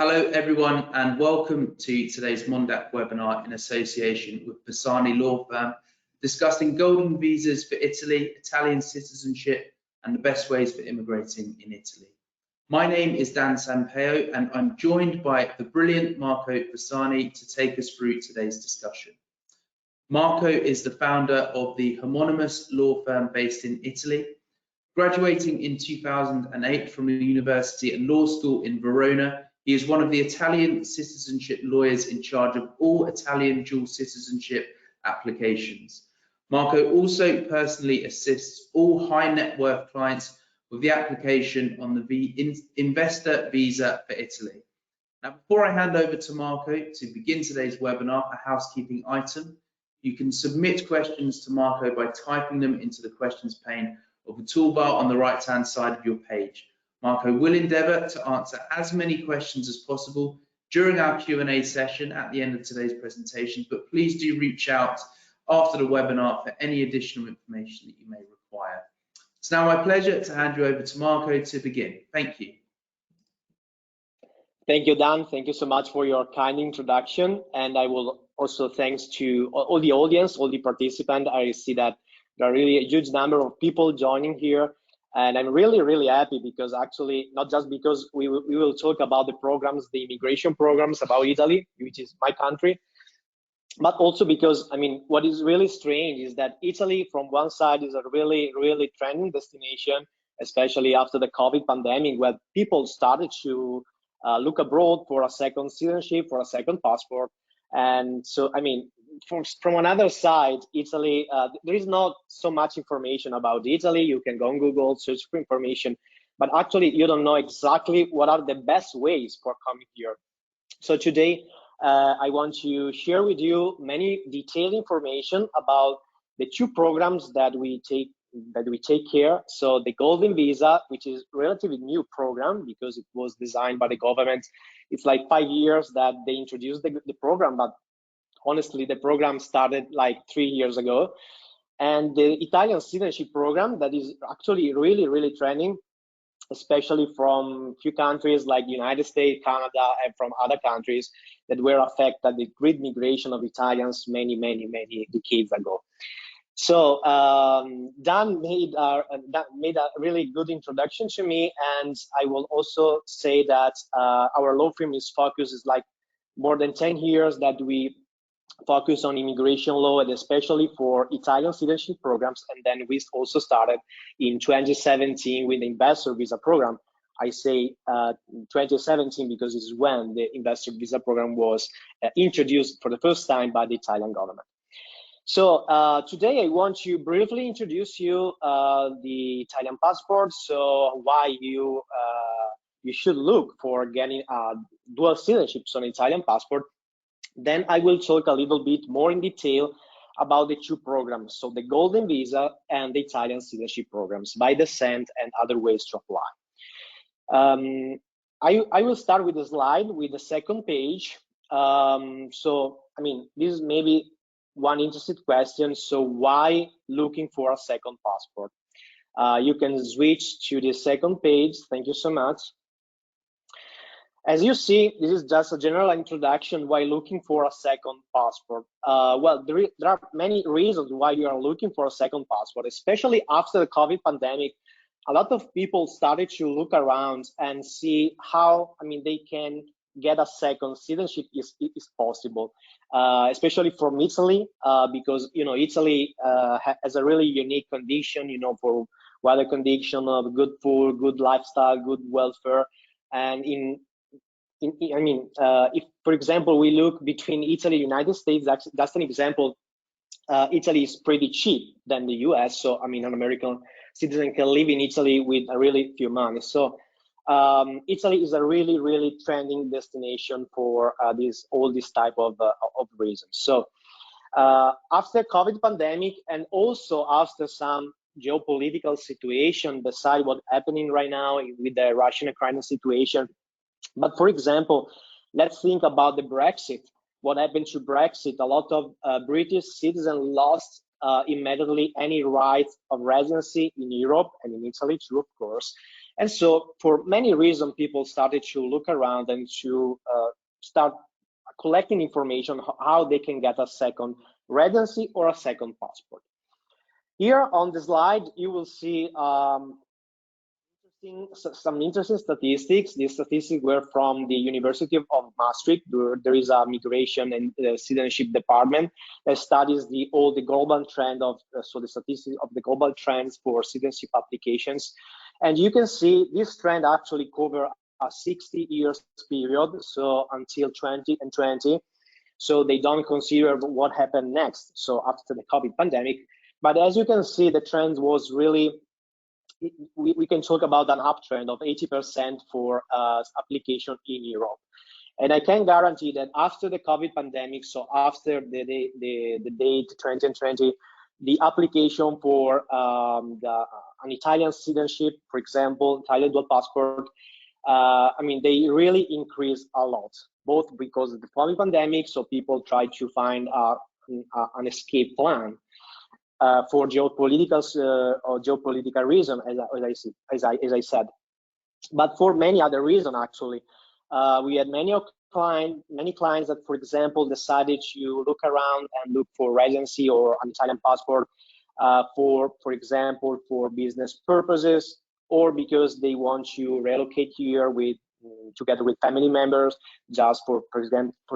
Hello everyone and welcome to today's Mondaq webinar in association with Bersani Law Firm, discussing golden visas for Italy, Italian citizenship and the best ways for immigrating in Italy. My name is Dan Sampaio and I'm joined by the brilliant Marco Bersani to take us through today's discussion. Marco is the founder of the homonymous law firm based in Italy. Graduating in 2008 from the University and Law School in Verona, he is one of the Italian citizenship lawyers in charge of all Italian dual citizenship applications. Marco also personally assists all high net worth clients with the application on the investor visa for Italy. Now, before I hand over to Marco to begin today's webinar, a housekeeping item. You can submit questions to Marco by typing them into the questions pane of the toolbar on the right-hand side of your page. Marco will endeavour to answer as many questions as possible during our Q&A session at the end of today's presentation, but please do reach out after the webinar for any additional information that you may require. It's now my pleasure to hand you over to Marco to begin. Thank you. Thank you, Dan. Thank you so much for your kind introduction. And I will also thanks to all the audience, all the participants. I see that there are really a huge number of people joining here. And I'm really happy because actually, not just because we will talk about the programs, the immigration programs about Italy, which is my country, but also because, I mean, what is really strange is that Italy from one side is a really trending destination, especially after the COVID pandemic, where people started to look abroad for a second citizenship, for a second passport. And so, I mean, from another side, Italy, there is not so much information about Italy. You can go on Google, search for information, but actually you don't know exactly what are the best ways for coming here. So today, I want to share with you many detailed information about the two programs that we take here. So the Golden Visa, which is a relatively new program because it was designed by the government. It's like 5 years that they introduced the program, but honestly, the program started like 3 years ago. And the Italian Citizenship program that is actually really trending, especially from few countries like the United States, Canada, and from other countries that were affected by the great migration of Italians many decades ago. So Dan made a really good introduction to me, and I will also say that our law firm is focused is like more than 10 years that we focus on immigration law, and especially for Italian citizenship programs. And then we also started in 2017 with the investor visa program. I say 2017 because it's when the investor visa program was introduced for the first time by the Italian government. So today I want to briefly introduce you the Italian passport. So why you should look for getting dual citizenship on Italian passport. Then I will talk a little bit more in detail about the two programs, so the Golden Visa and the Italian Citizenship programs by descent and other ways to apply. I will start with a slide with the second page. So, I mean, this is maybe one interesting question. So why looking for a second passport? You can switch to the second page. Thank you so much. As you see, this is just a general introduction why looking for a second passport. Well, there are many reasons why you are looking for a second passport, especially after the COVID pandemic. A lot of people started to look around and see how, I mean, they can get a second citizenship is possible, especially from Italy, because, you know, Italy has a really unique condition, you know, for weather condition of good food, good lifestyle, good welfare. And if, for example, we look between Italy and the United States, that's an example. Italy is pretty cheap than the US. So, I mean, an American citizen can live in Italy with a really few money. So, Italy is a really trending destination for all this type of reasons. So, after COVID pandemic and also after some geopolitical situation, beside what's happening right now with the Russian-Ukrainian situation. But for example, let's think about the Brexit. What happened to Brexit? A lot of British citizens lost immediately any right of residency in Europe and in Italy too, of course. And so for many reasons, people started to look around and to start collecting information how they can get a second residency or a second passport. Here on the slide, you will see some interesting statistics. These statistics were from the University of Maastricht. There is a migration and citizenship department that studies all the global trend of the statistics of the global trends for citizenship applications. And you can see this trend actually cover a 60 years period, so until 2020. So they don't consider what happened next, so after the COVID pandemic. But as you can see, the trend was really, we can talk about an uptrend of 80% for application in Europe. And I can guarantee that after the COVID pandemic, so after the date 2020, the application for an Italian citizenship, for example, Italian dual passport, I mean, they really increased a lot, both because of the COVID pandemic, so people try to find an escape plan for geopolitical reason, as I said, but for many other reasons actually. We had many clients that, for example, decided to look around and look for residency or an Italian passport for example, for business purposes, or because they want to relocate here together with family members, just for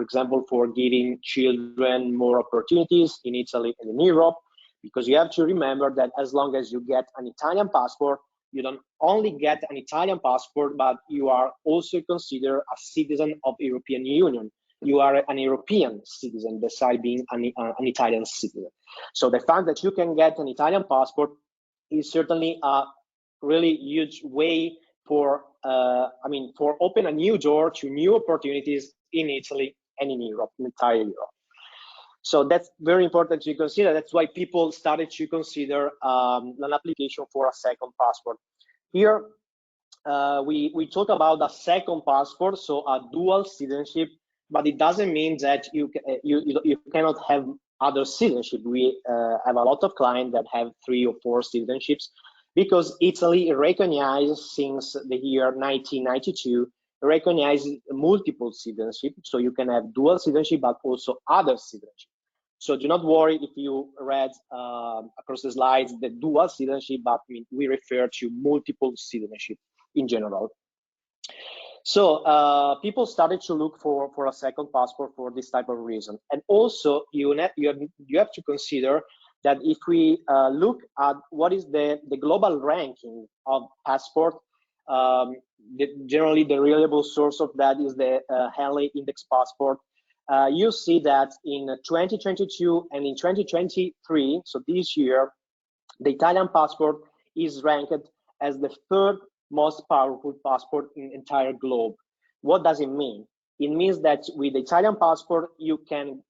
example, for giving children more opportunities in Italy and in Europe. Because you have to remember that as long as you get an Italian passport, you don't only get an Italian passport, but you are also considered a citizen of the European Union. You are an European citizen besides being an Italian citizen. So the fact that you can get an Italian passport is certainly a really huge way for, for open a new door to new opportunities in Italy and in Europe, in entire Europe. So that's very important to consider. That's why people started to consider an application for a second passport. Here, we talk about a second passport, so a dual citizenship, but it doesn't mean that you cannot have other citizenship. We have a lot of clients that have 3 or 4 citizenships, because Italy recognizes since the year 1992 recognizes multiple citizenship, so you can have dual citizenship but also other citizenship. So do not worry if you read across the slides the dual citizenship, but we refer to multiple citizenship in general. So people started to look for a second passport for this type of reason. And also you have to consider that if we look at what is the global ranking of passport, generally the reliable source of that is the Henley Index passport. You see that in 2022 and in 2023, so this year, the Italian passport is ranked as the 3rd most powerful passport in the entire globe. What does it mean? It means that with the Italian passport, you can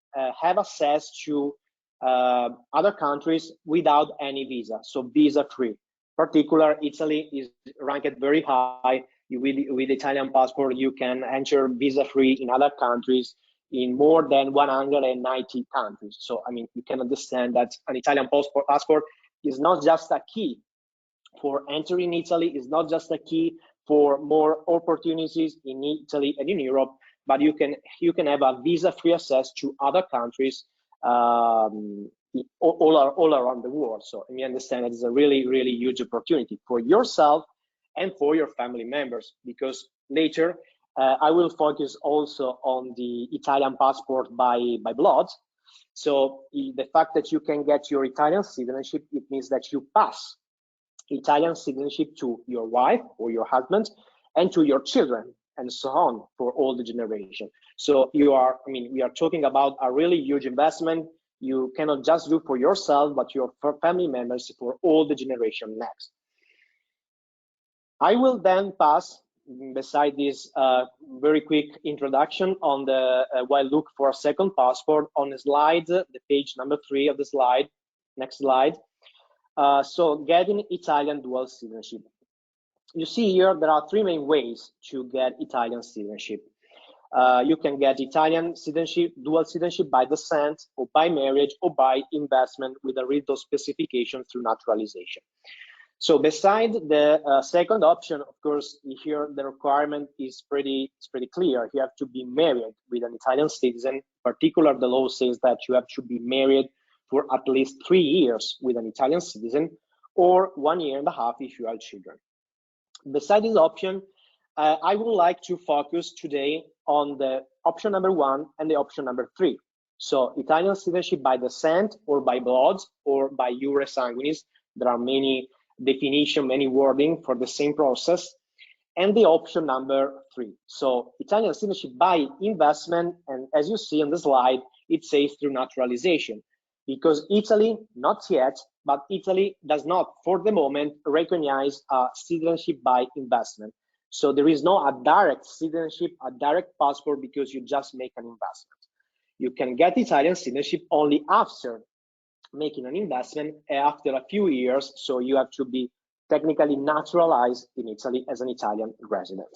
have access to other countries without any visa, so visa-free. Particular, Italy is ranked very high. With the Italian passport, you can enter visa-free in other countries, in more than 190 countries. So, you can understand that an Italian passport is not just a key for entering Italy, is not just a key for more opportunities in Italy and in Europe, but you can have a visa-free access to other countries all around the world. So you understand that it's a really, really huge opportunity for yourself and for your family members, because later I will focus also on the Italian passport by blood. So the fact that you can get your Italian citizenship, it means that you pass Italian citizenship to your wife or your husband and to your children, and so on, for all the generation. So we are talking about a really huge investment. You cannot just do for yourself, but your family members for all the generation next. I will then pass, beside this very quick introduction on the while look for a second passport, on the slide, the page number 3 of the slide. Next slide. So getting Italian dual citizenship. You see here there are 3 main ways to get Italian citizenship. You can get Italian citizenship, dual citizenship by descent, or by marriage, or by investment with a rito specification through naturalization. So beside the second option, of course, here the requirement is pretty clear. You have to be married with an Italian citizen. In particular, the law says that you have to be married for at least 3 years with an Italian citizen, or 1 year and a half if you have children. Beside this option, I would like to focus today on the option number 1 and the option number 3. So Italian citizenship by descent or by blood or by iure sanguinis. There are many definition, many wording for the same process. And the option number 3. So Italian citizenship by investment, and as you see on the slide, it says through naturalization, because Italy, not yet, but Italy does not, for the moment, recognize citizenship by investment. So there is no a direct citizenship, a direct passport, because you just make an investment. You can get Italian citizenship only after making an investment, after a few years, so you have to be technically naturalized in Italy as an Italian resident.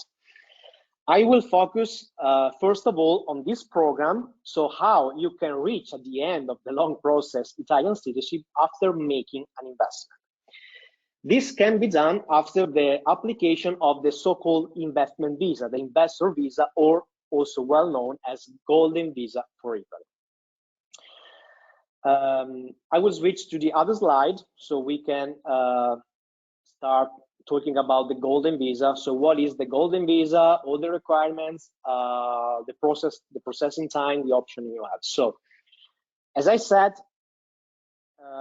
I will focus first of all on this program, so how you can reach at the end of the long process Italian citizenship after making an investment. This can be done after the application of the so-called investment visa, the investor visa, or also well known as golden visa for Italy. I will switch to the other slide so we can start talking about the golden visa. So what is the golden visa, all the requirements, the processing time, the option you have. So as I said,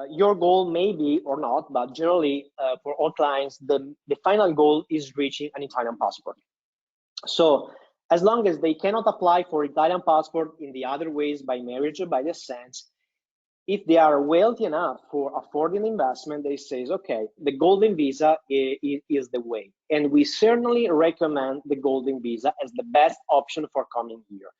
your goal may be or not, but generally for all clients, the final goal is reaching an Italian passport. So as long as they cannot apply for Italian passport in the other ways, by marriage or by descent, if they are wealthy enough for affording investment, they say, okay, the golden visa is the way. And we certainly recommend the golden visa as the best option for coming here.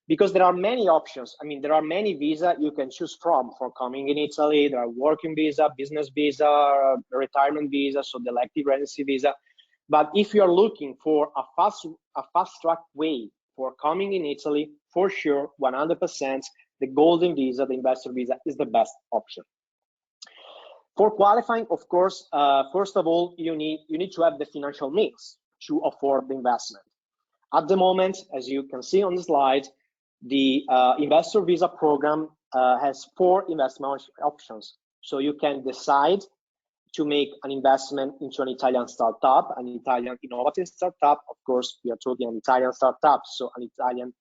Because there are many options. I mean, there are many visas you can choose from for coming in Italy. There are working visa, business visa, retirement visa, so the elective residency visa. But if you're looking for a fast track way for coming in Italy, for sure, 100%, the golden visa, the investor visa, is the best option. For qualifying, of course, first of all, you need to have the financial means to afford the investment. At the moment, as you can see on the slide, the investor visa program has 4 investment options. So you can decide to make an investment into an Italian startup, an Italian innovative startup. Of course, we are talking an Italian startup, so an Italian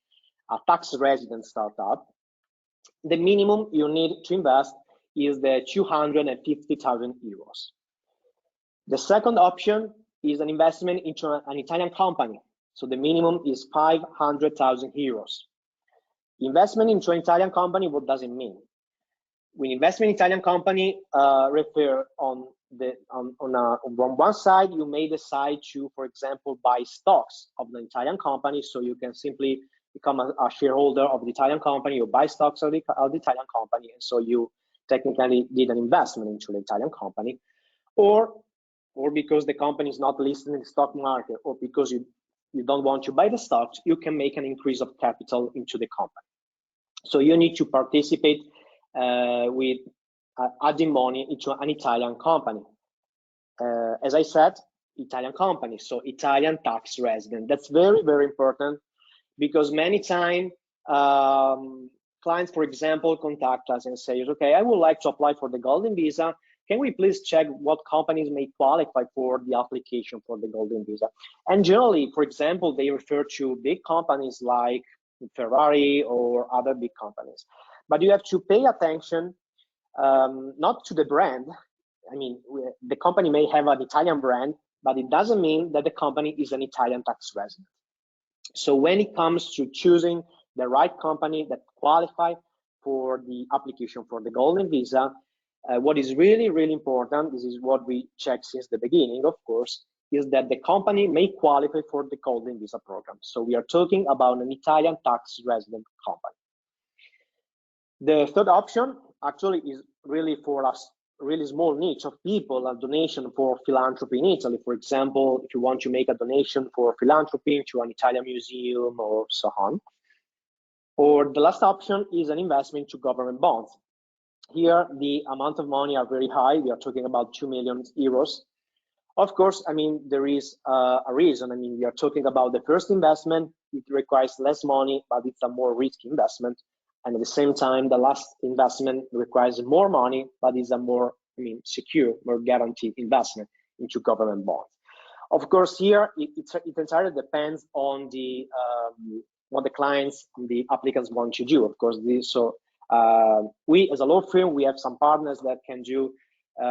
tax resident startup. The minimum you need to invest is the 250,000 euros. The second option is an investment into an Italian company. So the minimum is 500,000 euros. Investment into an Italian company, what does it mean? When investment in Italian company refer on one side, you may decide to, for example, buy stocks of the Italian company, so you can simply become a shareholder of the Italian company or buy stocks of the Italian company, and so you technically did an investment into the Italian company, or because the company is not listed in the stock market, or because you don't want to buy the stocks, you can make an increase of capital into the company. So you need to participate with adding money into an Italian company. As I said, Italian company, so Italian tax resident. That's very, very important, because many times clients, for example, contact us and say, okay, I would like to apply for the golden visa. Can we please check what companies may qualify for the application for the golden visa? And generally, for example, they refer to big companies like Ferrari or other big companies. But you have to pay attention not to the brand. I mean, the company may have an Italian brand, but it doesn't mean that the company is an Italian tax resident. So when it comes to choosing the right company that qualify for the application for the golden visa, what is really, really important, this is what we checked since the beginning, of course, is that the company may qualify for the golden visa program. So we are talking about an Italian tax resident company. The third option actually is really for a really small niche of people, a donation for philanthropy in Italy. For example, if you want to make a donation for philanthropy to an Italian museum or so on. Or the last option is an investment to government bonds. Here, the amount of money are very high. We are talking about 2 million euros. Of course, I mean, there is a reason. I mean, we are talking about the first investment. It requires less money, but it's a more risky investment. And at the same time, the last investment requires more money, but is a more, I mean, secure, more guaranteed investment into government bonds. Of course, here it entirely depends on the what the clients, the applicants want to do. Of course, we as a law firm, we have some partners that can do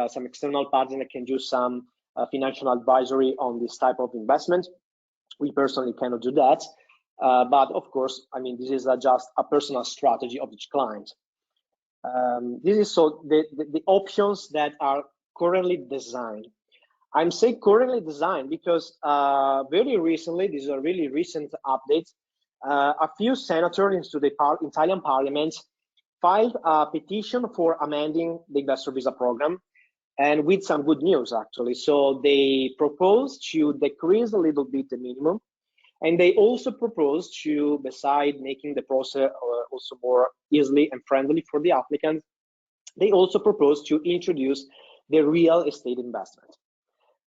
some external partners that can do some financial advisory on this type of investment. We personally cannot do that, but of course, I mean, this is just a personal strategy of each client. This is so the options that are currently designed. I'm saying currently designed because very recently, these are really recent updates, a few senators into the Italian Parliament filed a petition for amending the investor visa program, and with some good news actually. So they propose to decrease a little bit the minimum, and they also propose to, beside making the process also more easily and friendly for the applicant, they also propose to introduce the real estate investment.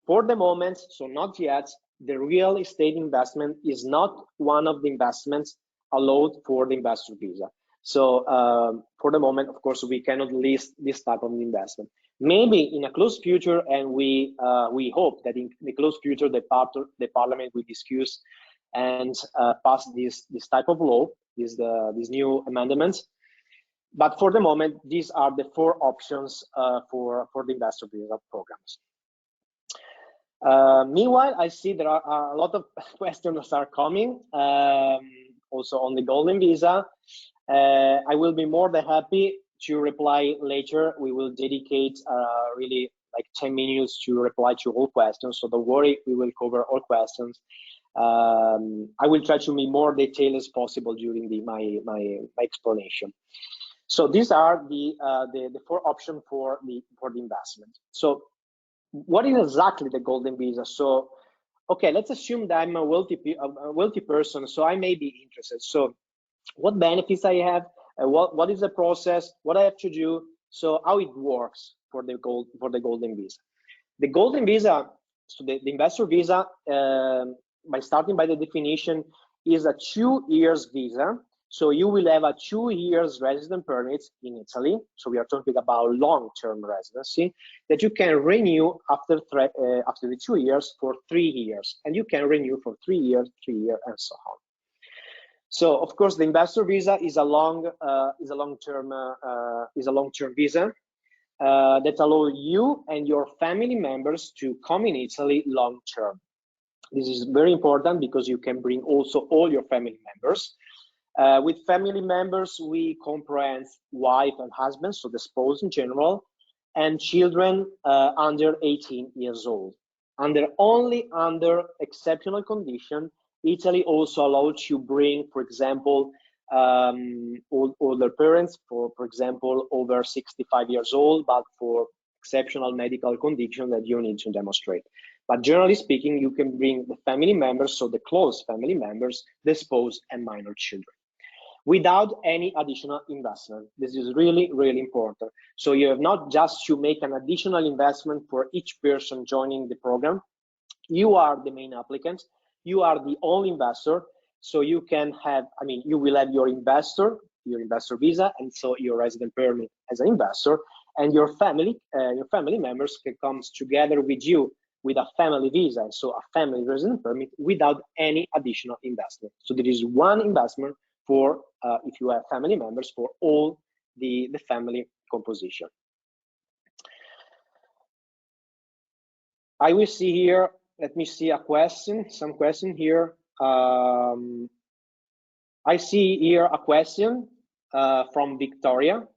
For the moment, so not yet, the real estate investment is not one of the investments allowed for the investor visa. So for the moment, of course, we cannot list this type of investment. Maybe in a close future, and we hope that in the close future, the Parliament will discuss and pass this type of law, these new amendments. But for the moment, these are the 4 options for the investor visa programs. Meanwhile, I see there are a lot of questions are coming, also on the golden visa. I will be more than happy to reply later. We will dedicate really like 10 minutes to reply to all questions, so don't worry, we will cover all questions. I will try to be more detailed as possible during my explanation. So these are the 4 options for the investment. So what is exactly the golden visa? So okay, let's assume that I'm a wealthy person, so I may be interested. So what benefits I have, what is the process, what I have to do, so how it works for the golden visa. The golden visa, so the investor visa, by starting by the definition, is a 2 years visa. So you will have a 2 years resident permit in Italy. So we are talking about long-term residency that you can renew after the 2 years for 3 years, and you can renew for 3 years, and so on. So of course, the investor visa is a long-term visa that allows you and your family members to come in Italy long-term. This is very important because you can bring also all your family members. With family members, we comprehend wife and husband, so the spouse in general, and children under 18 years old. Only under exceptional condition, Italy also allows you bring, for example, older parents, for example, over 65 years old, but for exceptional medical condition that you need to demonstrate. But generally speaking, you can bring the family members, so the close family members, the spouse, and minor children, without any additional investment. This is really, really important. So you have not just to make an additional investment for each person joining the program. You are the main applicant. You are the only investor. So you can have, I mean, you will have your investor visa, and so your resident permit as an investor, and your family members can come together with you with a family visa, so a family resident permit without any additional investment. So there is one investment for if you have family members for all the family composition. I will see here, let me see some question here. I see here a question from Victoria.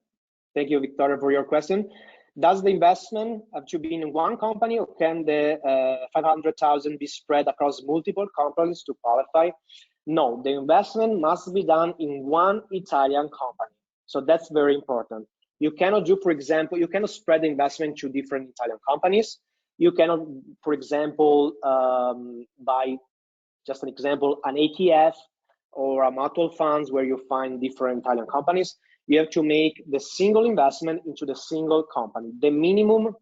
Thank you, Victoria, for your question. Does the investment have to be in one company, or can the 500,000 be spread across multiple companies to qualify? No, the investment must be done in one Italian company. So that's very important. You cannot do, for example, you cannot spread the investment to different Italian companies. You cannot, for example, buy, just an example, an ETF or a mutual funds where you find different Italian companies. you have to make the single investment into the single company. The minimum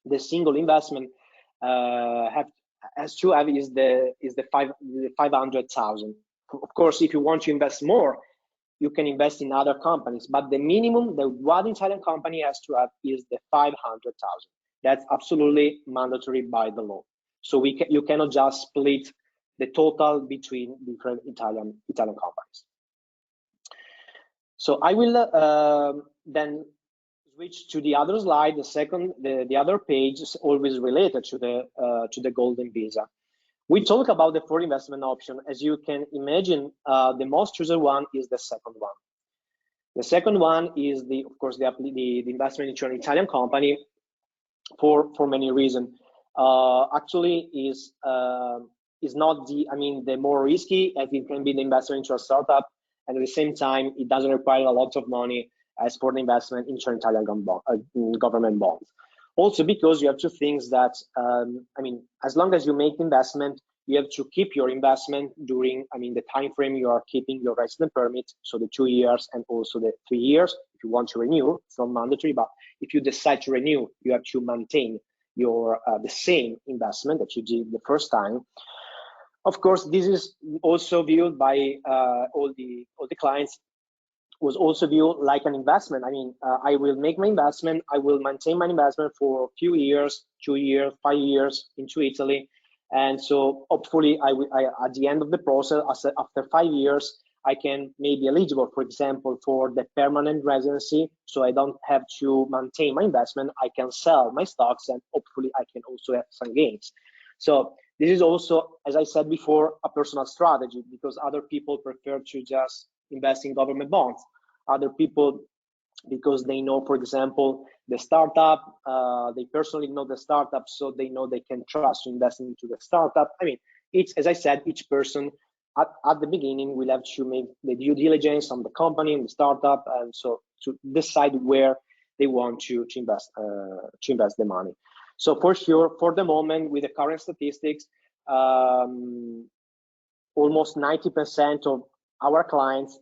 the single investment has to have is the 500,000. Of course, if you want to invest more, you can invest in other companies, but the minimum that one Italian company has to have is the 500,000. That's absolutely mandatory by the law. So you cannot just split the total between different Italian companies. So I will then switch to the other slide. The other page is always related to the golden visa. We talk about the foreign investment option. As you can imagine, the most chosen one is the second one. The second one is of course the investment into an Italian company for many reasons. Actually, is not the more risky, as it can be the investment into a startup, and at the same time it doesn't require a lot of money as for the investment into an Italian government bond. Also, because you have two things that, as long as you make investment, you have to keep your investment during, the time frame you are keeping your resident permit, so the 2 years and also the 3 years. If you want to renew, it's not mandatory, but if you decide to renew, you have to maintain your the same investment that you did the first time. Of course, this is also viewed by all the clients, was also viewed like an investment. I will make my investment, I will maintain my investment for a few years, 2 years, 5 years into Italy. And so hopefully I at the end of the process, after 5 years, I can maybe eligible, for example, for the permanent residency. So I don't have to maintain my investment. I can sell my stocks and hopefully I can also have some gains. So this is also, as I said before, a personal strategy, because other people prefer to just invest in government bonds. Other people, because they know, for example, the startup, they personally know the startup, so they know they can trust to invest into the startup. It's, as I said, each person at the beginning will have to make the due diligence on the company and the startup, and so to decide where they want to invest the money. So for sure, for the moment, with the current statistics, almost 90% of our clients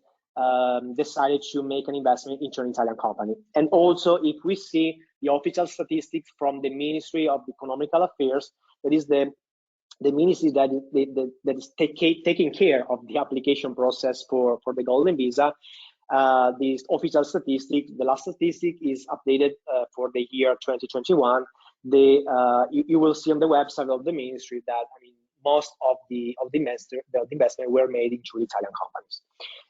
decided to make an investment into an Italian company. And also, if we see the official statistics from the Ministry of Economical Affairs, that is the ministry that is taking care of the application process for the golden visa. This official statistic, the last statistic is updated for the year 2021. You will see on the website of the ministry that most of the investment were made into Italian companies,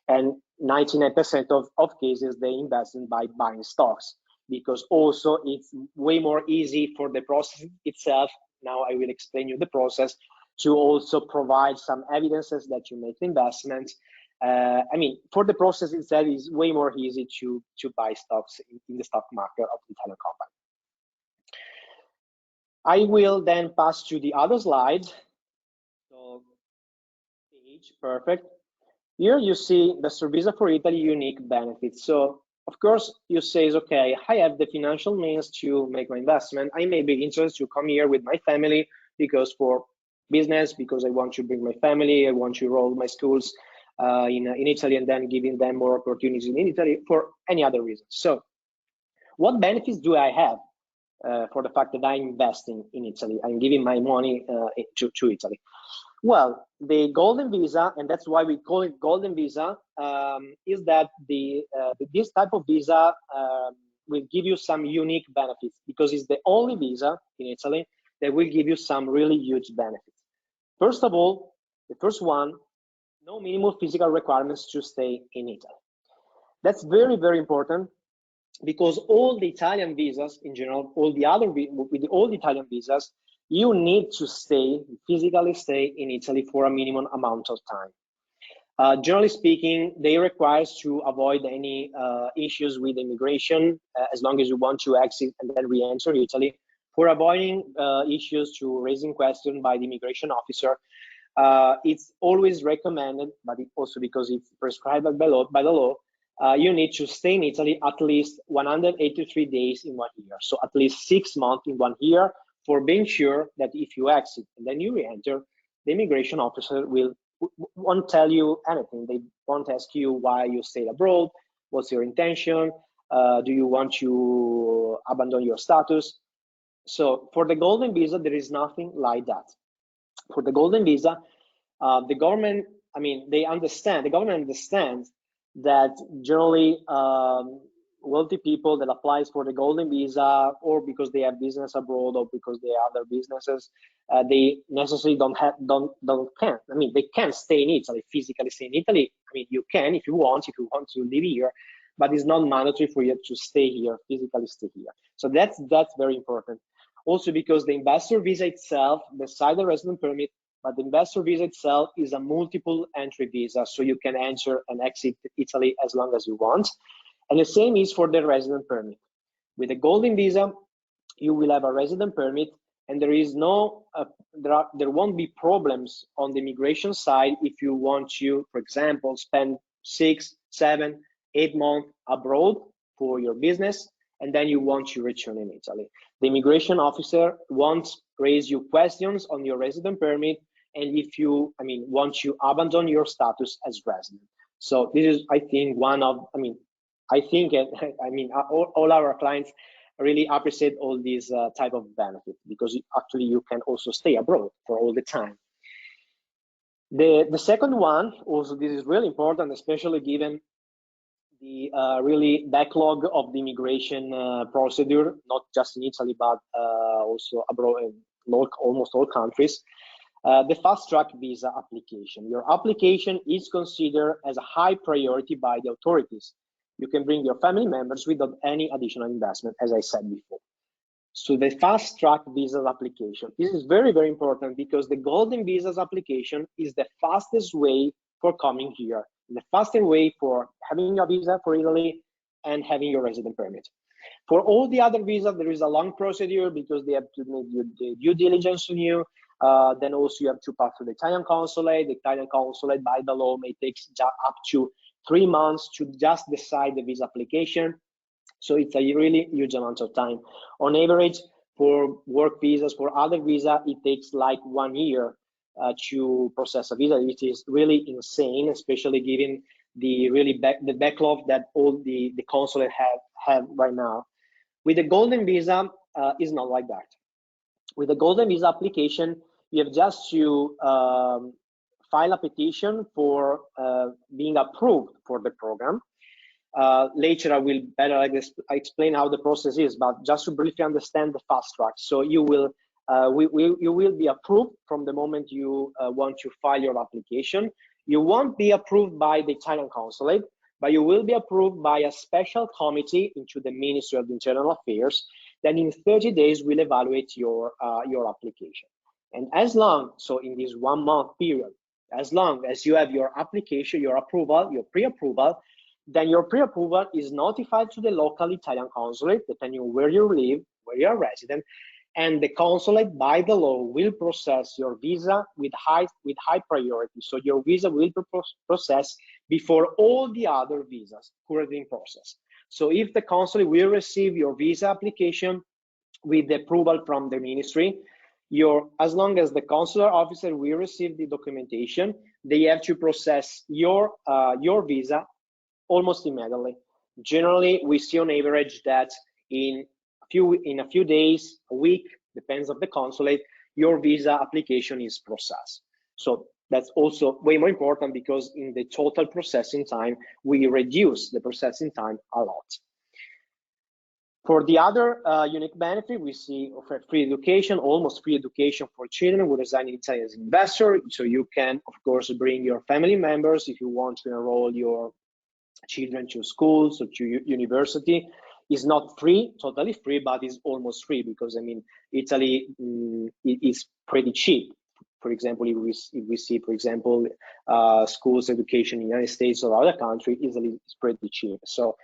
and 99% of cases they invest by buying stocks, because also it's way more easy for the process itself. Now I will explain you the process, to also provide some evidences that you make the investment. For the process itself, is way more easy to buy stocks in the stock market of the Italian company. I will then pass to the other slide. So, page, perfect. Here you see the Visa for Italy unique benefits. So of course you say, okay, I have the financial means to make my investment. I may be interested to come here with my family because for business, because I want to bring my family, I want to enroll my schools in Italy, and then giving them more opportunities in Italy for any other reason. So what benefits do I have for the fact that I'm investing in Italy? I'm giving my money to Italy. Well, the golden visa, and that's why we call it golden visa, is that this type of visa will give you some unique benefits, because it's the only visa in Italy that will give you some really huge benefits. First of all, the first one, no minimum physical requirements to stay in Italy. That's very, very important, because all the Italian visas in general, with all the Italian visas, you need to physically stay in Italy for a minimum amount of time. Generally speaking, they require to avoid any issues with immigration, as long as you want to exit and then re-enter Italy. For avoiding issues to raising question by the immigration officer, it's always recommended, but also because it's prescribed by the law, you need to stay in Italy at least 183 days in 1 year. So at least 6 months in 1 year, for being sure that if you exit and then you re-enter, the immigration officer won't tell you anything. They won't ask you why you stayed abroad, What's your intention? Do you want to abandon your status? So for the golden visa, there is nothing like that. For the golden visa, the government, the government understands that generally wealthy people that applies for the golden visa, or because they have business abroad, or because they have other businesses, they necessarily they can't stay in Italy, physically stay in Italy. You can if you want to live here, but it's not mandatory for you to stay here, physically stay here. So that's very important. Also because the investor visa itself, besides the resident permit, but the investor visa itself is a multiple entry visa, so you can enter and exit Italy as long as you want. And the same is for the resident permit. With the golden visa, you will have a resident permit, and there is no, there won't be problems on the immigration side if you want to, for example, spend 6, 7, 8 months abroad for your business, and then you want to return in Italy. The immigration officer won't raise you questions on your resident permit, and if you, want to abandon your status as resident. So this is, I think, one of, all our clients really appreciate all these type of benefits, because actually you can also stay abroad for all the time. The second one, also this is really important, especially given the really backlog of the immigration procedure, not just in Italy, but also abroad in almost all countries. The fast track visa application. Your application is considered as a high priority by the authorities. You can bring your family members without any additional investment, as I said before. So the fast track visa application. This is very, very important, because the golden visas application is the fastest way for coming here, the fastest way for having a visa for Italy and having your resident permit. For all the other visas, there is a long procedure, because they have to make the due diligence on you. Then also you have to pass through the Italian consulate. The Italian consulate, by the law, may take up to 3 months to just decide the visa application. So it's a really huge amount of time. On average, for work visas, for other visa, it takes like 1 year to process a visa, which is really insane, especially given the the backlog that all the consulate have right now. With the golden visa, it's not like that. With the golden visa application, you have just to file a petition for being approved for the program. Later, I will better explain how the process is, but just to briefly understand the fast track. So you will be approved from the moment you want to file your application. You won't be approved by the Italian consulate, but you will be approved by a special committee into the Ministry of Internal Affairs that in 30 days will evaluate your application. And so in this 1 month period, as long as you have your application, your approval, your pre-approval, then your pre-approval is notified to the local Italian consulate, depending on where you live, where you are resident, and the consulate, by the law, will process your visa with high priority. So your visa will be processed before all the other visas currently in process. So if the consulate will receive your visa application with the approval from the ministry, as long as the consular officer will receive the documentation, they have to process your visa almost immediately. Generally, we see on average that in a few days, a week, depends on the consulate, your visa application is processed. So that's also way more important, because in the total processing time, we reduce the processing time a lot. For the other unique benefit, we see offer free education, almost free education for children who reside in Italy as an investor. So you can, of course, bring your family members if you want to enroll your children to schools or to university. It's not free, totally free, but it's almost free, because Italy is pretty cheap. For example, if we see, for example, schools education in the United States or other countries, Italy is pretty cheap. So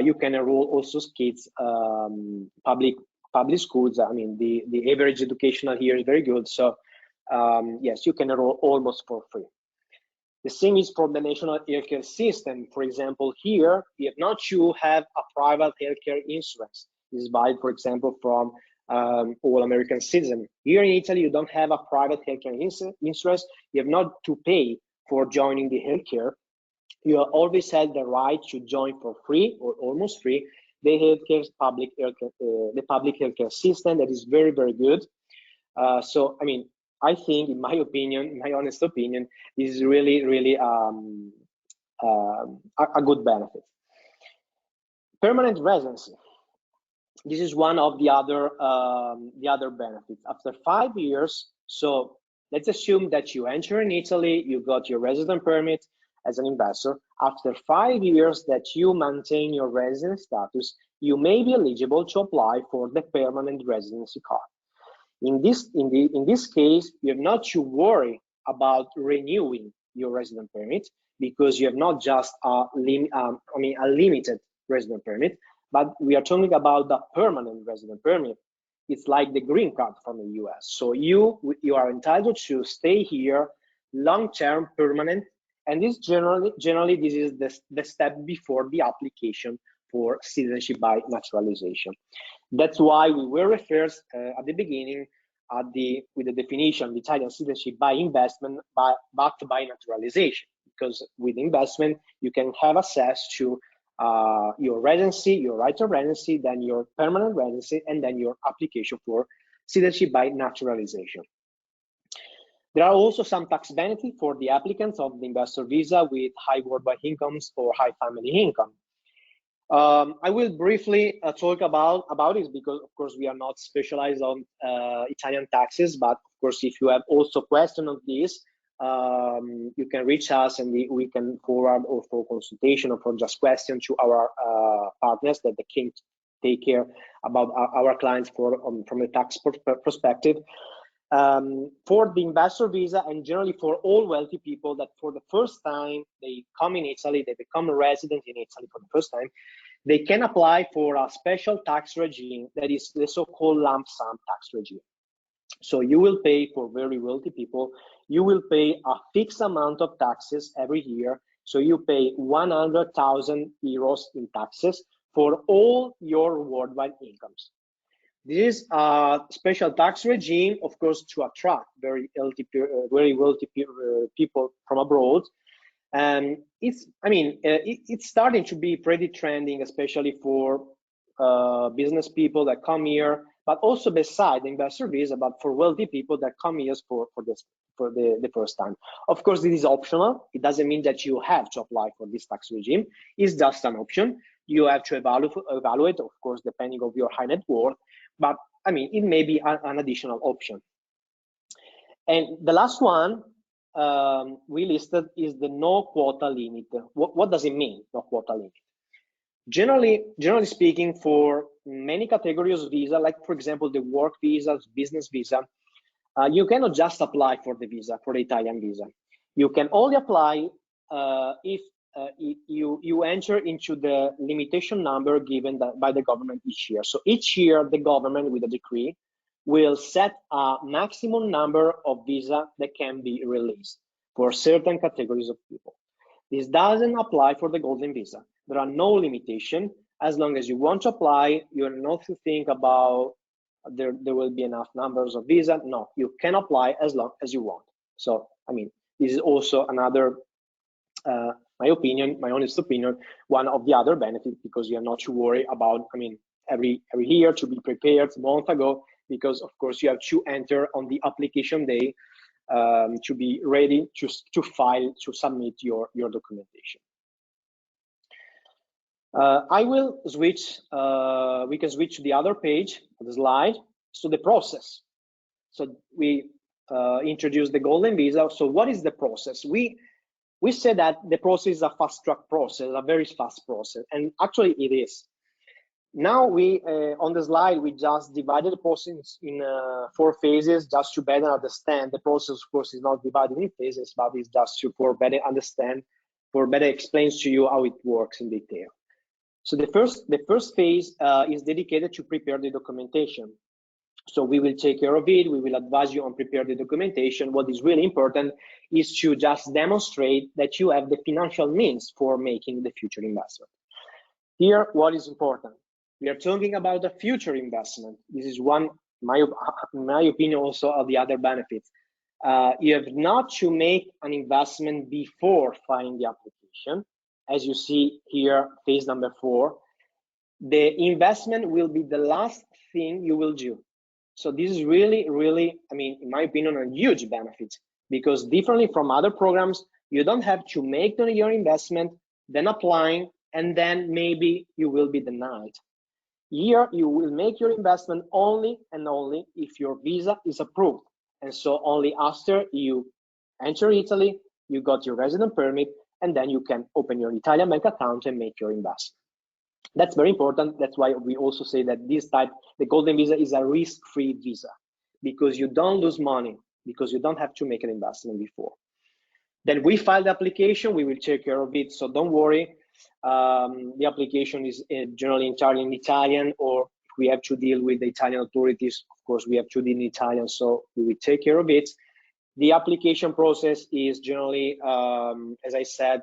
you can enroll also kids, public schools. The average educational here is very good. So yes, you can enroll almost for free. The same is for the national healthcare system. For example, here, you have not to have a private healthcare insurance. This is valid, for example, from all American citizens. Here in Italy, you don't have a private healthcare insurance. You have not to pay for joining the healthcare. You always had the right to join for free or almost free the public healthcare system that is very, very good. So, I mean, I think, in my opinion, in my honest opinion, this is really, really a good benefit. Permanent residency. This is one of the other benefits. After 5 years, so let's assume that you enter in Italy, you got your resident permit as an investor. After 5 years that you maintain your resident status, you may be eligible to apply for the permanent residency card. In this case, you have not to worry about renewing your resident permit, because you have not just a limited resident permit, but we are talking about the permanent resident permit. It's like the green card from the US. So you are entitled to stay here long-term, permanent, and this generally this is the step before the application for citizenship by naturalization. That's why we were referred at the beginning with the definition of Italian citizenship by investment, backed by naturalization, because with investment you can have access to your residency, your right of residency, then your permanent residency, and then your application for citizenship by naturalization. There are also some tax benefits for the applicants of the investor visa with high worldwide incomes or high family income. I will briefly talk about it, because of course we are not specialized on Italian taxes, but of course if you have also questions on this, you can reach us and we can forward, or for consultation or for just question, to our partners that they can take care about our clients from a tax perspective. For the investor visa, and generally for all wealthy people that for the first time they come in Italy, they become a resident in Italy for the first time, they can apply for a special tax regime that is the so-called lump sum tax regime. So you will pay, for very wealthy people, you will pay a fixed amount of taxes every year. So you pay 100,000 euros in taxes for all your worldwide incomes. This is a special tax regime, of course, to attract very wealthy people from abroad. And it's starting to be pretty trending, especially for business people that come here, but also beside the investor visa, but for wealthy people that come here for the first time. Of course, this is optional. It doesn't mean that you have to apply for this tax regime. It's just an option. You have to evaluate, of course, depending on your high net worth, but I mean, it may be an additional option. And the last one we listed is the no quota limit. What does it mean, no quota limit? Generally speaking, for many categories of visa, like for example the work visa, business visa, you cannot just apply for the visa, for the Italian visa. You can only apply if you enter into the limitation number given by the government each year. So each year the government, with a decree, will set a maximum number of visa that can be released for certain categories of people. This doesn't apply for the golden visa. There are no limitations. As long as you want to apply, you're not to think about there will be enough numbers of visa. No, you can apply as long as you want. So, I mean, this is also another, my opinion, my honest opinion, one of the other benefits, because you are not to worry about, I mean, every year to be prepared a month ago, because of course you have to enter on the application day to be ready to file, to submit your documentation. I will switch, we can switch to the other page of the slide. So the process. So we introduced the golden visa. So what is the process? We said that the process is a fast track process, a very fast process, and actually it is. Now we, on the slide, we just divided the process in 4 phases, just to better understand. The process, of course, is not divided in phases, but it's just for better understand, for better explains to you how it works in detail. So the first phase is dedicated to prepare the documentation. So we will take care of it. We will advise you on prepare the documentation. What is really important is to just demonstrate that you have the financial means for making the future investment. Here, what is important? We are talking about the future investment. This is one, my opinion, also of the other benefits. You have not to make an investment before filing the application. application. As you see here, phase number 4, the investment will be the last thing you will do. So this is really, I mean, in my opinion, a huge benefit, because differently from other programs, you don't have to make your investment, then applying, and then maybe you will be denied. Here, you will make your investment only and only if your visa is approved. And so only after you enter Italy, you got your resident permit, and then you can open your Italian bank account and make your investment. That's very important. That's why we also say that this type, the golden visa, is a risk-free visa, because you don't lose money, because you don't have to make an investment before. Then we file the application, we will take care of it, so don't worry. The application is generally entirely in Italian, or if we have to deal with the Italian authorities, of course, we have to deal in Italian, so we will take care of it. The application process is generally, as I said,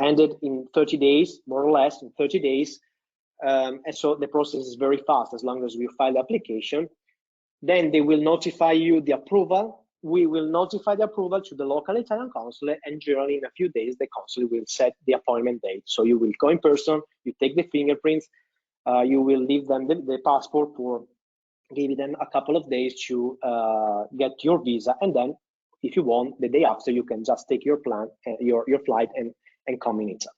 ended in 30 days, more or less, in 30 days. And so the process is very fast as long as we file the application. Then they will notify you the approval. We will notify the approval to the local Italian consulate, and generally in a few days, the consulate will set the appointment date. So you will go in person, you take the fingerprints, you will leave them the passport for give them a couple of days to get your visa, and then if you want, the day after, you can just take your flight and come in Italy.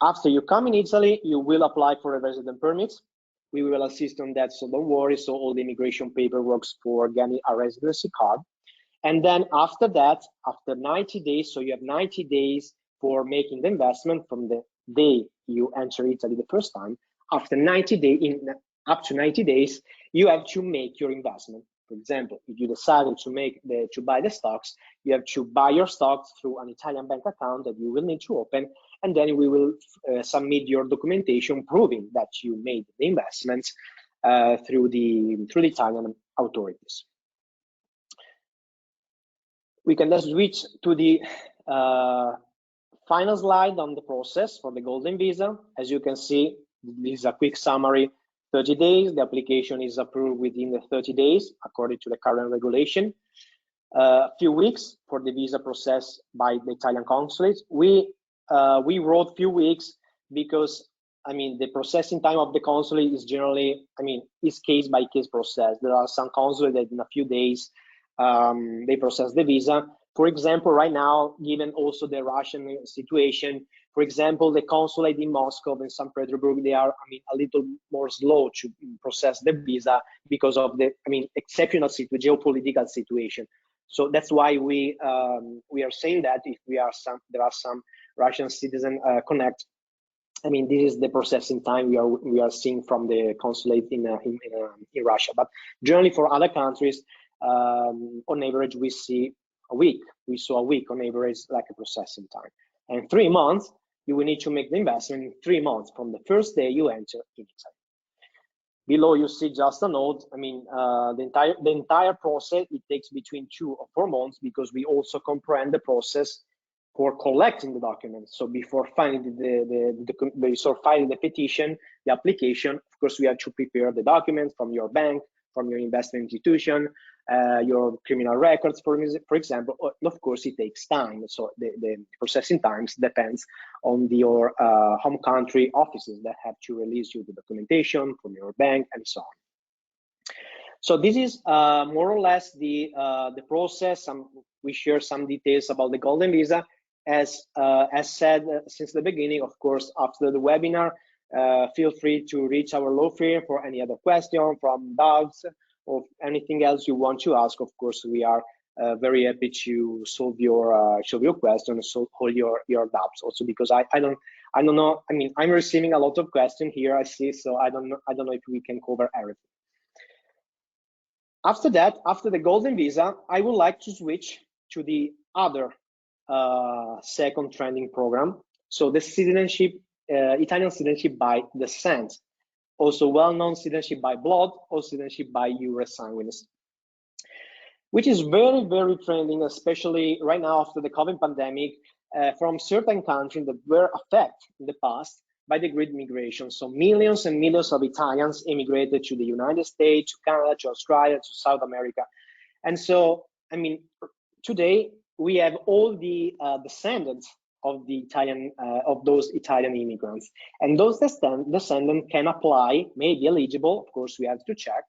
After you come in Italy, you will apply for a resident permit. We will assist on that, so don't worry. So all the immigration paperwork for getting a residency card. And then after that, after 90 days, so you have 90 days for making the investment from the day you enter Italy the first time. After 90 days, up to 90 days, you have to make your investment. For example, if you decided to buy the stocks, you have to buy your stocks through an Italian bank account that you will need to open, and then we will submit your documentation proving that you made the investments through the Italian authorities. We can then switch to the final slide on the process for the golden visa. As you can see, this is a quick summary. 30 days, the application is approved within the 30 days, according to the current regulation. A few weeks for the visa process by the Italian consulate. We wrote few weeks because, I mean, the processing time of the consulate is generally, I mean, is case by case process. There are some consulates that in a few days, they process the visa. For example, right now, given also the Russian situation, for example, the consulate in Moscow and St. Petersburg, they are, I mean, a little more slow to process the visa because of the, I mean, exceptional geopolitical situation. So that's why we are saying that if there are some Russian citizen connect, I mean, this is the processing time we are seeing from the consulate in Russia. But generally for other countries, on average, we see a week. We saw a week on average, like a processing time. And 3 months, you will need to make the investment in 3 months from the first day you enter in Italy. Below you see just a note. I mean, the entire process, it takes between 2 or 4 months, because we also comprehend the process for collecting the documents. So before filing filing the petition, the application, of course, we have to prepare the documents from your bank, from your investment institution, your criminal records, for example. Of course, it takes time. So the processing times depends on your home country offices that have to release you the documentation from your bank and so on. So this is more or less the process. We share some details about the golden visa. As said since the beginning, of course, after the webinar, feel free to reach our law firm for any other question, from doubts, or anything else you want to ask. Of course, we are very happy to solve your questions, solve all your doubts. Also, because I don't know. I mean, I'm receiving a lot of questions here, I see. So I don't know if we can cover everything. After that, after the golden visa, I would like to switch to the other second trending program. So the citizenship, Italian citizenship by descent, also well-known citizenship by blood, or citizenship by iure sanguinis, which is very, very trending, especially right now after the COVID pandemic, from certain countries that were affected in the past by the great migration. So millions and millions of Italians immigrated to the United States, to Canada, to Australia, to South America. And so, I mean, today we have all the descendants of the Italian of those Italian immigrants, and those descendants can apply, may be eligible. Of course, we have to check.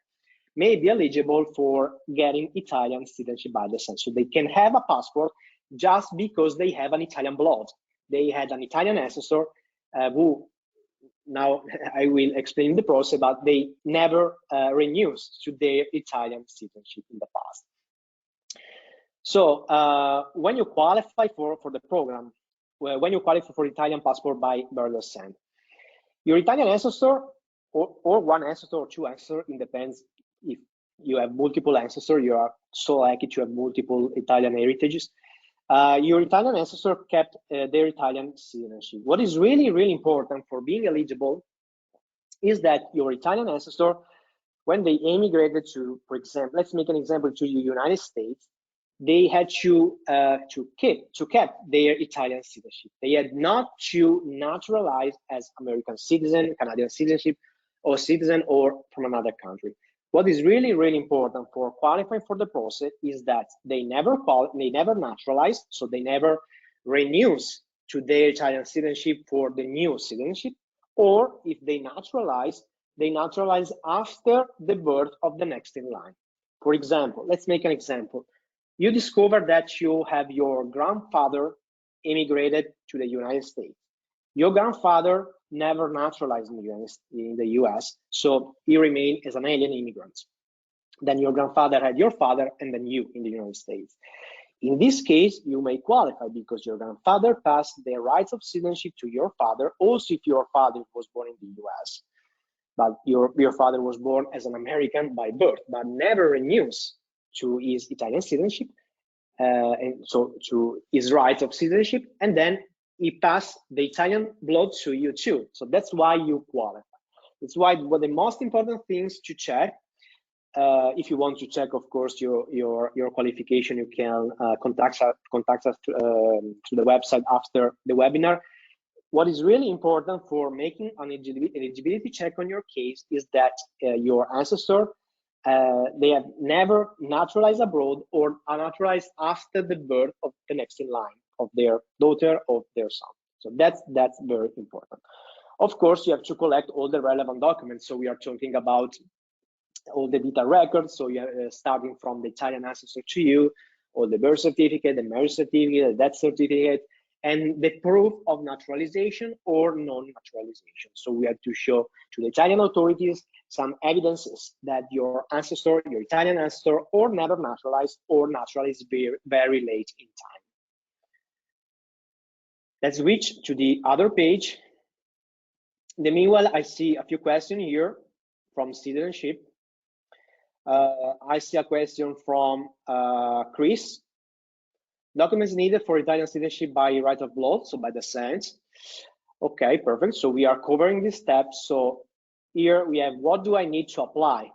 May be eligible for getting Italian citizenship by descent. So they can have a passport just because they have an Italian blood. They had an Italian ancestor who, now I will explain the process, but they never renews to their Italian citizenship in the past. So when you qualify for the program, when you qualify for Italian passport by descent, your Italian ancestor or one ancestor or two ancestors, it depends. If you have multiple ancestors, you are so lucky to have multiple Italian heritages. Your Italian ancestor kept their Italian citizenship. What is really, really important for being eligible is that your Italian ancestor, when they immigrated to, for example, let's make an example, to the United States, they had to keep their Italian citizenship. They had not to naturalize as American citizen, Canadian citizenship, or citizen, or from another country. What is really, really important for qualifying for the process is that they never naturalize, so they never renews to their Italian citizenship for the new citizenship, or if they naturalize after the birth of the next in line. For example, let's make an example. You discover that you have your grandfather immigrated to the United States. Your grandfather never naturalized in the US, so he remained as an alien immigrant. Then your grandfather had your father, and then you in the United States. In this case, you may qualify because your grandfather passed the rights of citizenship to your father, also if your father was born in the US. But your father was born as an American by birth, but never renews to his Italian citizenship, and so to his rights of citizenship, and then he passed the Italian blood to you too. So that's why you qualify. It's why one of the most important things to check. If you want to check, of course, your qualification, you can contact us to the website after the webinar. What is really important for making an eligibility check on your case is that your ancestor, they have never naturalized abroad or are naturalized after the birth of the next in line of their daughter or their son. So that's very important. Of course, you have to collect all the relevant documents. So we are talking about all the data records. So you're starting from the Italian ancestor to you, all the birth certificate, the marriage certificate, the death certificate, and the proof of naturalization or non-naturalization. So we have to show to the Italian authorities some evidences that your ancestor, your Italian ancestor, or never naturalized or naturalized very late in time. Let's switch to the other page. In the meanwhile, I see a few questions here from citizenship. I see a question from Chris. Documents needed for Italian citizenship by right of blood, so by descent. Okay, perfect. So we are covering this step. So here we have, what do I need to apply?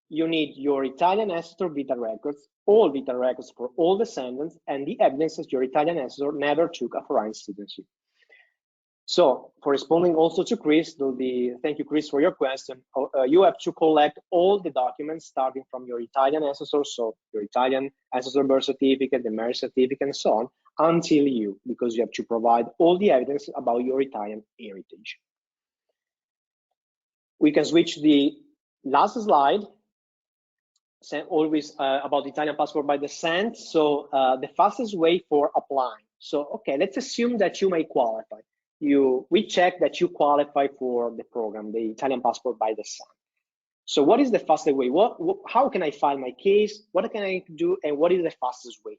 You need your Italian ancestor vita records, all vita records for all descendants, and the evidence that your Italian ancestor never took a foreign citizenship. So, for responding also to Chris, thank you, Chris, for your question. You have to collect all the documents starting from your Italian ancestor, so your Italian ancestor birth certificate, the marriage certificate, and so on, until you, because you have to provide all the evidence about your Italian heritage. We can switch to the last slide. Always about Italian passport by descent. So the fastest way for applying. So, okay, let's assume that you may qualify. We check that you qualify for the program, the Italian passport by descent. So what is the fastest way? How can I file my case? What can I do? And what is the fastest way?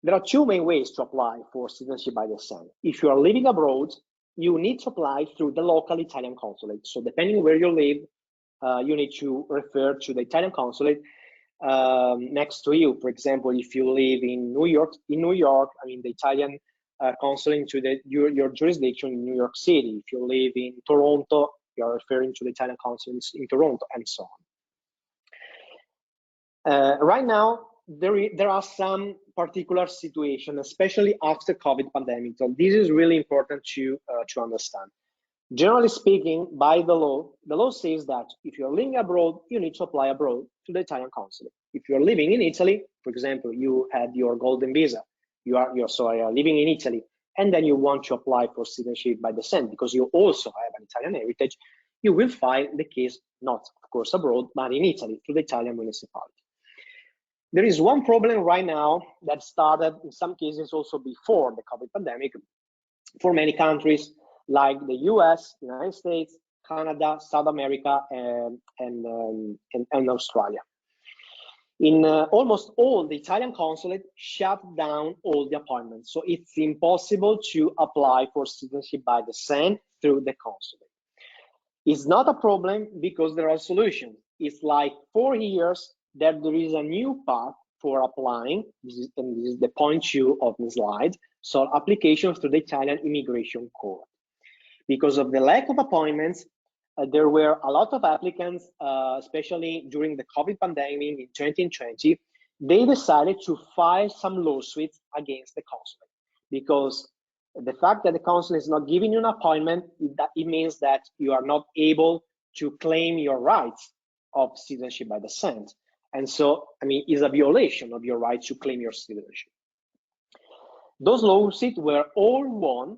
There are two main ways to apply for citizenship by descent. If you are living abroad, you need to apply through the local Italian consulate. So depending where you live, you need to refer to the Italian consulate next to you. For example, if you live in New York, I mean the Italian consulate to your jurisdiction in New York City. If you live in Toronto, you are referring to the Italian consulate in Toronto, and so on. Right now, there are some particular situations, especially after COVID pandemic. So this is really important to understand. Generally speaking, by the law says that if you're living abroad, you need to apply abroad to the Italian consulate. If you're living in Italy, for example, you had your golden visa, you're living in Italy, and then you want to apply for citizenship by descent because you also have an Italian heritage, you will file the case, not of course abroad, but in Italy through the Italian municipality. There is one problem right now that started in some cases also before the COVID pandemic for many countries like the US, United States, Canada, South America, and Australia. In almost all, the Italian consulate shut down all the appointments. So it's impossible to apply for citizenship by descent through the consulate. It's not a problem because there are solutions. It's like 4 years that there is a new path for applying. This is the point 2 of the slide. So applications to the Italian Immigration Court. Because of the lack of appointments, there were a lot of applicants, especially during the COVID pandemic in 2020. They decided to file some lawsuits against the consulate because the fact that the consulate is not giving you an appointment, it means that you are not able to claim your rights of citizenship by descent. And so, I mean, it's a violation of your right to claim your citizenship. Those lawsuits were all won.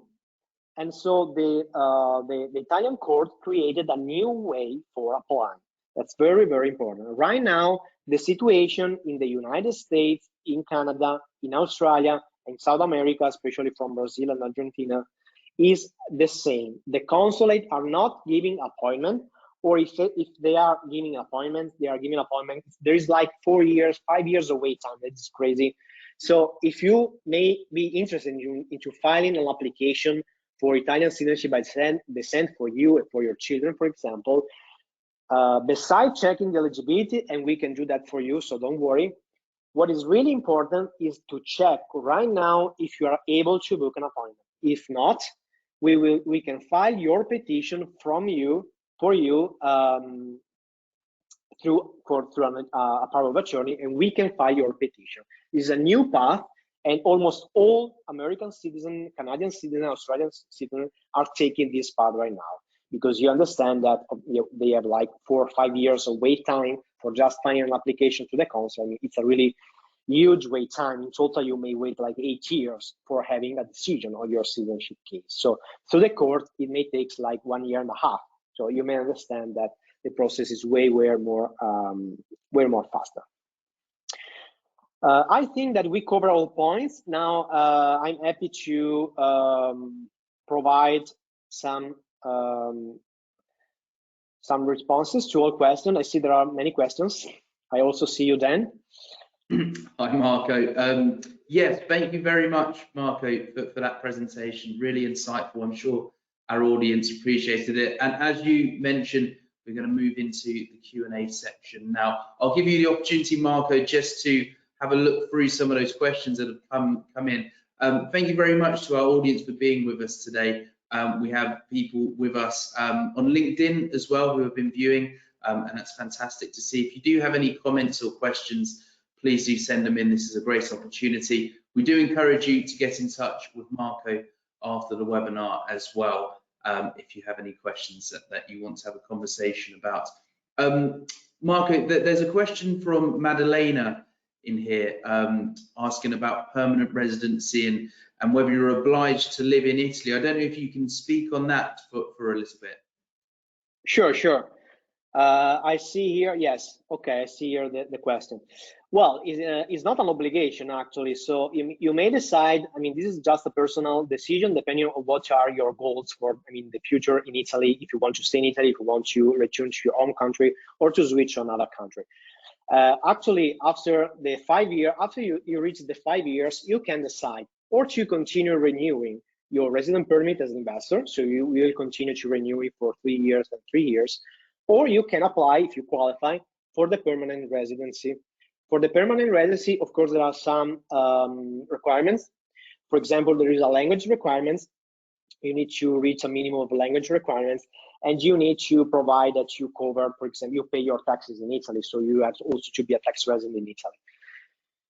And so the Italian court created a new way for applying. That's very, very important. Right now, the situation in the United States, in Canada, in Australia, and South America, especially from Brazil and Argentina, is the same. The consulate are not giving appointment, or if they are giving appointments, they are giving appointments. There is like 4 years, 5 years of wait time. It's crazy. So if you may be interested into filing an application for Italian citizenship by descent for you and for your children, for example, besides checking the eligibility, and we can do that for you, so don't worry. What is really important is to check right now if you are able to book an appointment. If not, we can file your petition for you through a power of attorney, and we can file your petition. This is a new path. And almost all American citizens, Canadian citizens, Australian citizens are taking this path right now because you understand that they have like 4 or 5 years of wait time for just filing an application to the consulate. I mean, it's a really huge wait time. In total, you may wait like 8 years for having a decision on your citizenship case. So to the court, it may take like 1.5 years. So you may understand that the process is way more faster. I think that we cover all points. Now, I'm happy to provide some responses to all questions. I see there are many questions. I also see you, Dan. Hi, Marco. Yes, thank you very much, Marco, for that presentation. Really insightful. I'm sure our audience appreciated it. And as you mentioned, we're going to move into the Q&A section now. I'll give you the opportunity, Marco, just to have a look through some of those questions that have come in. Thank you very much to our audience for being with us today. We have people with us on LinkedIn as well who have been viewing, and that's fantastic to see. If you do have any comments or questions, please do send them in. This is a great opportunity. We do encourage you to get in touch with Marco after the webinar as well, if you have any questions that you want to have a conversation about. Marco, there's a question from Madalena in here asking about permanent residency and whether you're obliged to live in Italy. I don't know if you can speak on that for a little bit. Sure. I see here, yes, okay, I see here the question. Well, it's not an obligation actually, so you may decide, I mean, this is just a personal decision depending on what are your goals for, I mean, the future in Italy, if you want to stay in Italy, if you want to return to your home country or to switch to another country. Actually, after the 5 years, after you reach the 5 years, you can decide or to continue renewing your resident permit as an investor, so you will continue to renew it for 3 years and 3 years, or you can apply, if you qualify, for the permanent residency. For the permanent residency, of course, there are some requirements. For example, there is a language requirements. You need to reach a minimum of language requirements, and you need to provide that you cover, for example, you pay your taxes in Italy, so you have also to be a tax resident in Italy.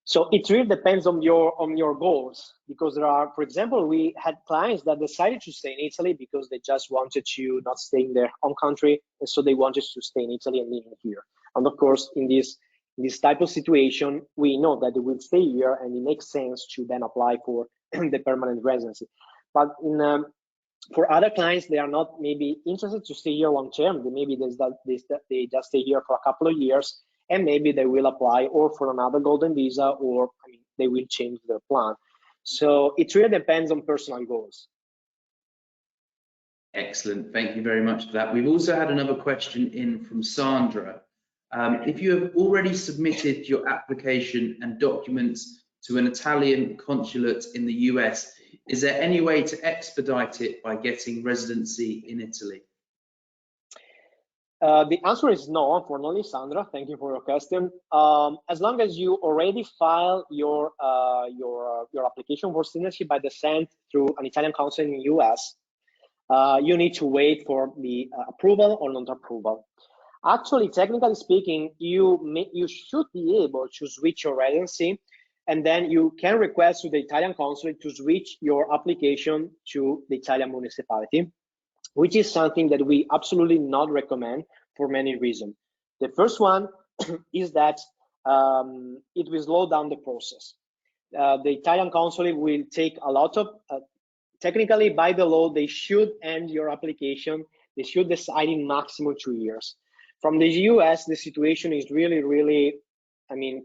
So it really depends on your goals, because there are, for example, we had clients that decided to stay in Italy because they just wanted to not stay in their home country, and so they wanted to stay in Italy and live here. And of course, in this In this type of situation, we know that they will stay here, and it makes sense to then apply for the permanent residency. But for other clients, they are not maybe interested to stay here long term. Maybe they just stay here for a couple of years, and maybe they will apply or for another golden visa, or they will change their plan. So it really depends on personal goals. Excellent, thank you very much for that. We've also had another question in from Sandra. If you have already submitted your application and documents to an Italian consulate in the US, is there any way to expedite it by getting residency in Italy? The answer is no, unfortunately, Sandra. Thank you for your question. As long as you already file your application for citizenship by descent through an Italian consulate in the US, you need to wait for the approval or non-approval. Actually, technically speaking, you should be able to switch your residency, and then you can request to the Italian consulate to switch your application to the Italian municipality, which is something that we absolutely not recommend for many reasons. The first one is that it will slow down the process. The Italian consulate will take a lot of, technically by the law, they should end your application. They should decide in maximum 2 years. From the US, the situation is really, really,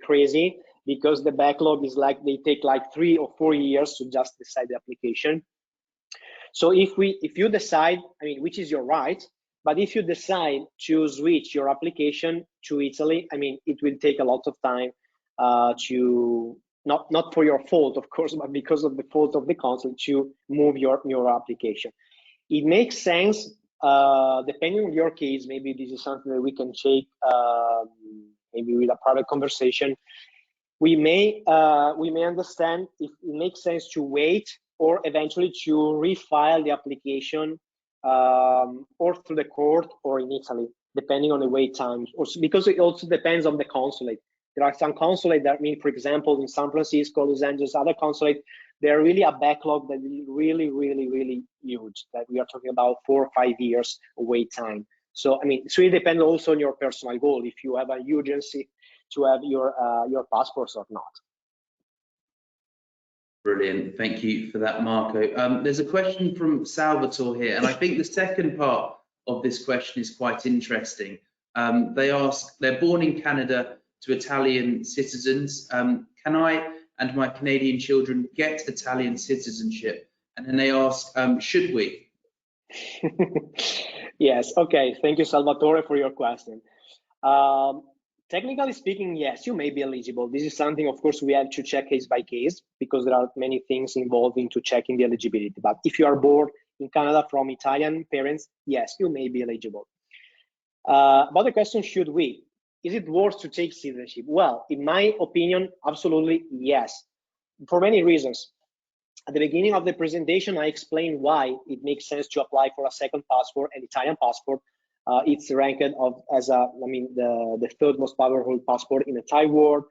crazy, because the backlog is they take 3 or 4 years to just decide the application. So if you decide, which is your right, but if you decide to switch your application to Italy, it will take a lot of time to, not for your fault, of course, but because of the fault of the consulate, to move your application. It makes sense, depending on your case. Maybe this is something that we can take, maybe with a private conversation. We may understand if it makes sense to wait, or eventually to refile the application, or through the court or in Italy, depending on the wait times. Also, because it also depends on the consulate. There are some consulate that, for example, in San Francisco, Los Angeles, other consulate, they're really a backlog that is really, really, really huge. That we are talking about 4 or 5 years of wait time. So, it really depends also on your personal goal, if you have an urgency to have your passports or not. Brilliant, thank you for that, Marco. There's a question from Salvatore here, and I think the second part of this question is quite interesting. They ask, they're born in Canada to Italian citizens. Can I and my Canadian children get Italian citizenship? And then they ask, should we? Yes, okay, thank you, Salvatore, for your question. Technically speaking, yes, you may be eligible. This is something, of course, we have to check case by case, because there are many things involved into checking the eligibility. But if you are born in Canada from Italian parents, yes, you may be eligible. About the question, should we? Is it worth to take citizenship? Well, in my opinion, absolutely yes, for many reasons. At the beginning of the presentation, I explained why it makes sense to apply for a second passport, an Italian passport. It's ranked as the third most powerful passport in the entire world.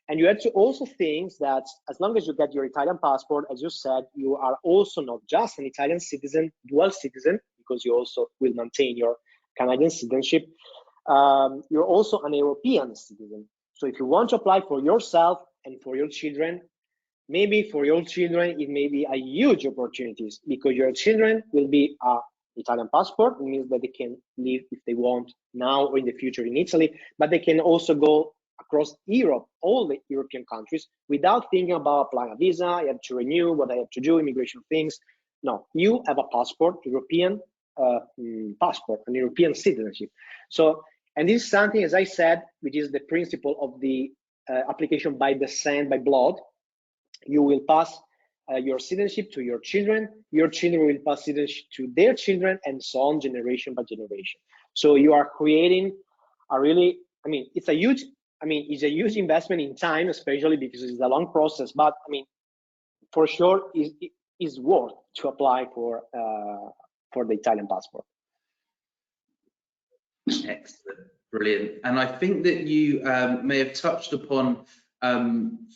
And you have to also think that as long as you get your Italian passport, as you said, you are also not just an Italian citizen, dual citizen, because you also will maintain your Canadian citizenship. You're also an European citizen. So if you want to apply for yourself and for your children, maybe for your children, it may be a huge opportunity, because your children will be Italian passport. It means that they can live, if they want, now or in the future in Italy, but they can also go across Europe, all the European countries, without thinking about applying a visa. I have to renew what I have to do, immigration things. No, you have a passport, European passport, an European citizenship. So, and this is something, as I said, which is the principle of the application by descent, by blood. You will pass your citizenship to your children will pass citizenship to their children, and so on, generation by generation. So you are creating a really, it's a huge investment in time, especially because it's a long process, but for sure it is worth to apply for the Italian passport. Excellent, brilliant. And I think that you may have touched upon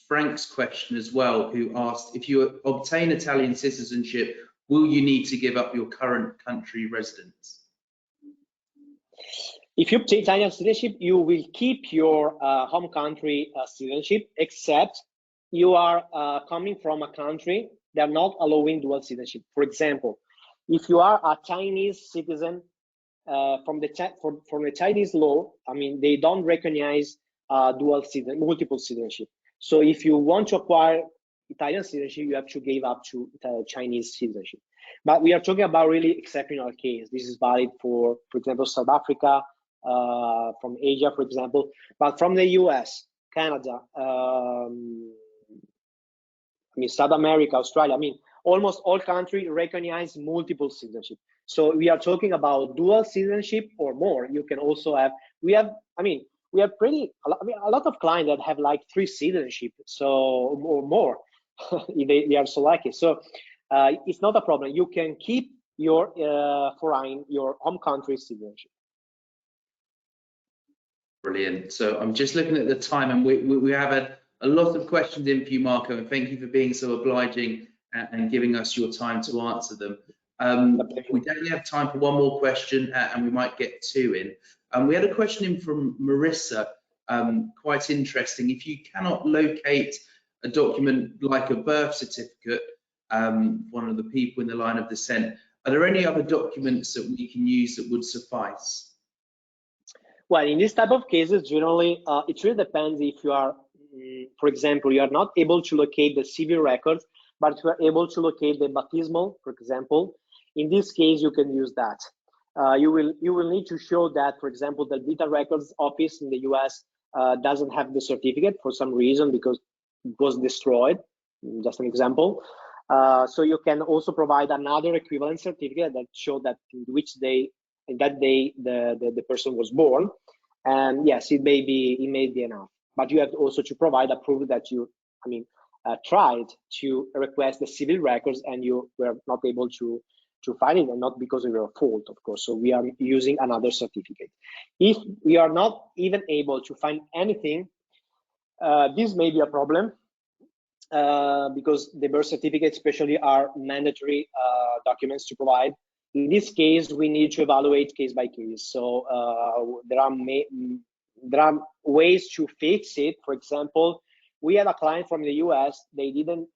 Frank's question as well, who asked, if you obtain Italian citizenship, will you need to give up your current country residence? If you obtain Italian citizenship, you will keep your home country citizenship, except you are coming from a country that are not allowing dual citizenship. For example, if you are a Chinese citizen, from the Chinese law, I mean, they don't recognize multiple citizenship. So if you want to acquire Italian citizenship, you have to give up to Chinese citizenship. But we are talking about really exceptional case. This is valid for example, South Africa, from Asia, for example, but from the US, Canada, I mean, South America, Australia, I mean, almost all countries recognize multiple citizenship. So we are talking about dual citizenship or more. You can also have, we have a lot of clients that have like 3 citizenship, so or more. they are so lucky. So it's not a problem. You can keep your your home country citizenship. Brilliant. So I'm just looking at the time, and we have had a lot of questions in for you, Marco, and thank you for being so obliging and giving us your time to answer them. We definitely have time for one more question, and we might get 2 in. We had a question in from Marissa, quite interesting. If you cannot locate a document like a birth certificate, one of the people in the line of descent, are there any other documents that we can use that would suffice? Well, in this type of cases, generally, it really depends if you are, for example, you are not able to locate the civil records, but you are able to locate the baptismal, for example. In this case, you can use that. You will need to show that, for example, the Vita Records Office in the US doesn't have the certificate for some reason because it was destroyed, just an example. So you can also provide another equivalent certificate that show that in that day the person was born, and yes, it may be enough. But you have also to provide a proof that you, tried to request the civil records and you were not able to find it, and not because of your fault, of course. So we are using another certificate. If we are not even able to find anything, this may be a problem, because the birth certificate especially are mandatory documents to provide. In this case, we need to evaluate case by case. So there are ways to fix it. For example, we had a client from the US. They didn't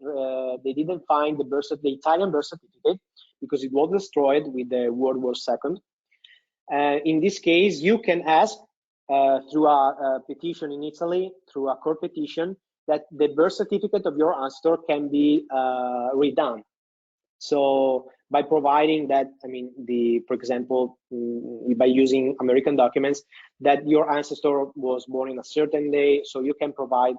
find the Italian birth certificate because it was destroyed with the World War II. In this case, you can ask through a petition in Italy, through a court petition, that the birth certificate of your ancestor can be redone. So by providing that, for example, by using American documents, that your ancestor was born in a certain day, so you can provide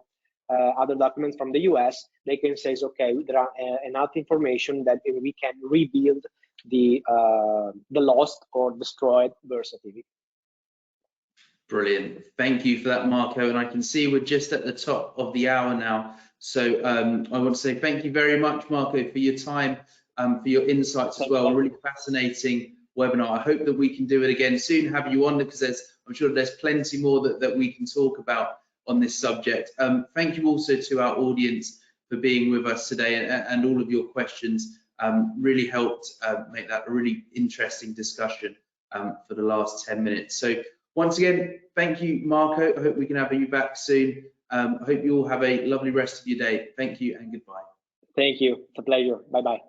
other documents from the US. They can say, okay, there are enough information that we can rebuild the lost or destroyed birth certificate. Brilliant. Thank you for that, Marco. And I can see we're just at the top of the hour now. So I want to say thank you very much, Marco, for your time, for your insights as well. A really fascinating webinar. I hope that we can do it again soon, have you on, because I'm sure there's plenty more that we can talk about on this subject. Thank you also to our audience for being with us today, and all of your questions really helped make that a really interesting discussion for the last 10 minutes. So once again, thank you, Marco. I hope we can have you back soon. I hope you all have a lovely rest of your day. Thank you and goodbye. Thank you. It's a pleasure. Bye-bye.